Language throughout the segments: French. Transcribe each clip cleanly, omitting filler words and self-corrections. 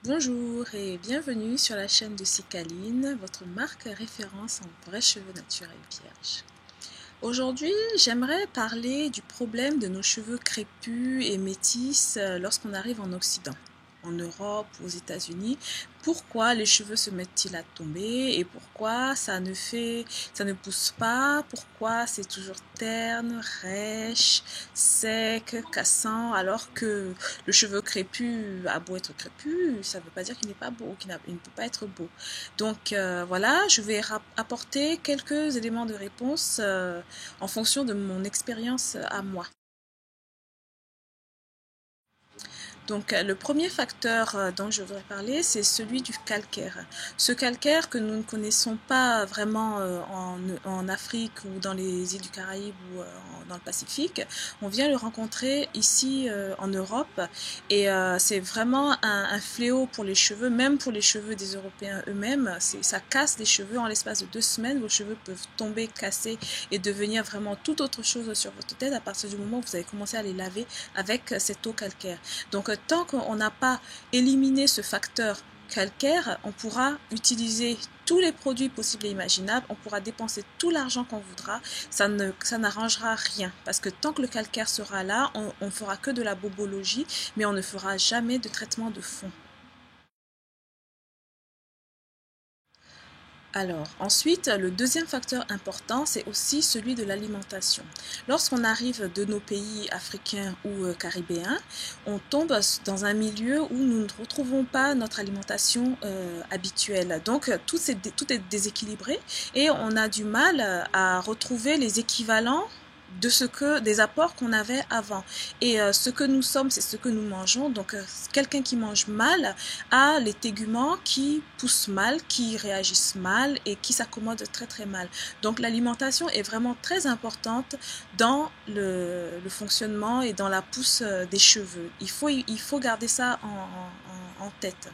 Bonjour et bienvenue sur la chaîne de Cicaline, votre marque référence en vrais cheveux naturels vierges. Aujourd'hui, j'aimerais parler du problème de nos cheveux crépus et métis lorsqu'on arrive en Occident, en Europe, aux États-Unis. Pourquoi les cheveux se mettent-ils à tomber et pourquoi ça ne pousse pas? Pourquoi c'est toujours terne, rêche, sec, cassant, alors que le cheveu crépus a beau être crépus, ça ne veut pas dire qu'il n'est pas beau, il ne peut pas être beau. Donc voilà, je vais apporter quelques éléments de réponse en fonction de mon expérience à moi. Donc le premier facteur dont je voudrais parler, c'est celui du calcaire. Ce calcaire que nous ne connaissons pas vraiment en Afrique ou dans les îles du Caraïbe ou dans le Pacifique, on vient le rencontrer ici en Europe et c'est vraiment un fléau pour les cheveux, même pour les cheveux des Européens eux-mêmes. Ça casse les cheveux en l'espace de 2 semaines, vos cheveux peuvent tomber, casser et devenir vraiment tout autre chose sur votre tête à partir du moment où vous avez commencé à les laver avec cette eau calcaire. Donc tant qu'on n'a pas éliminé ce facteur calcaire, on pourra utiliser tous les produits possibles et imaginables, on pourra dépenser tout l'argent qu'on voudra, ça n'arrangera rien. Parce que tant que le calcaire sera là, on fera que de la bobologie, mais on ne fera jamais de traitement de fond. Alors, ensuite, le deuxième facteur important, c'est aussi celui de l'alimentation. Lorsqu'on arrive de nos pays africains ou caribéens, on tombe dans un milieu où nous ne retrouvons pas notre alimentation habituelle. Donc, tout est déséquilibré et on a du mal à retrouver les équivalents des apports qu'on avait avant. Et ce que nous sommes, c'est ce que nous mangeons. Donc, quelqu'un qui mange mal a les téguments qui poussent mal, qui réagissent mal et qui s'accommodent très très mal. Donc, l'alimentation est vraiment très importante dans le fonctionnement et dans la pousse des cheveux. Il faut garder ça en tête.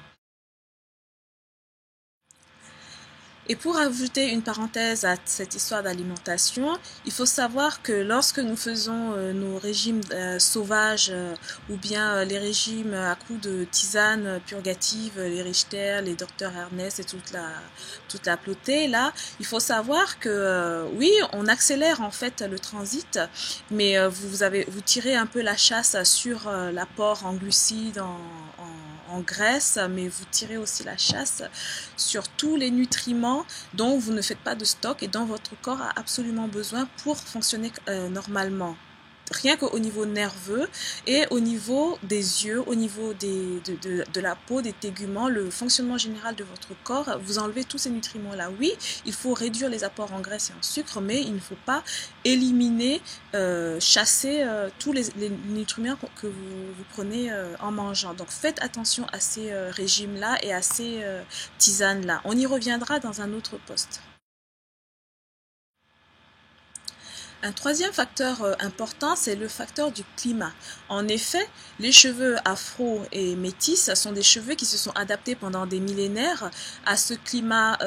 Et pour ajouter une parenthèse à cette histoire d'alimentation, il faut savoir que lorsque nous faisons nos régimes sauvages ou bien les régimes à coups de tisane purgative, les Richter, les Dr Ernest et toute la plotée, là, il faut savoir que oui, on accélère en fait le transit, mais vous tirez un peu la chasse sur l'apport en glucides, en graisse, mais vous tirez aussi la chasse sur tous les nutriments dont vous ne faites pas de stock et dont votre corps a absolument besoin pour fonctionner normalement. Rien qu'au niveau nerveux et au niveau des yeux, au niveau de la peau, des téguments, le fonctionnement général de votre corps, vous enlevez tous ces nutriments-là. Oui, il faut réduire les apports en graisse et en sucre, mais il ne faut pas éliminer, chasser tous les nutriments que vous prenez en mangeant. Donc faites attention à ces régimes-là et à ces tisanes-là. On y reviendra dans un autre post. Un troisième facteur important, c'est le facteur du climat. En effet, les cheveux afro et métis sont des cheveux qui se sont adaptés pendant des millénaires à ce climat,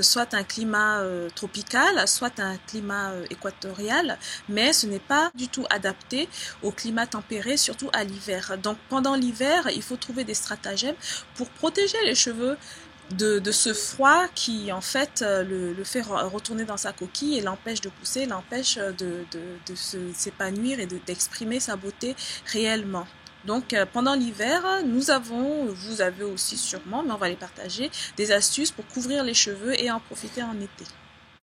soit un climat tropical, soit un climat équatorial, mais ce n'est pas du tout adapté au climat tempéré, surtout à l'hiver. Donc pendant l'hiver, il faut trouver des stratagèmes pour protéger les cheveux de ce froid qui en fait le fait retourner dans sa coquille et l'empêche de pousser, l'empêche de s'épanouir et d'exprimer sa beauté réellement. Donc pendant l'hiver, vous avez aussi sûrement, mais on va les partager, des astuces pour couvrir les cheveux et en profiter en été.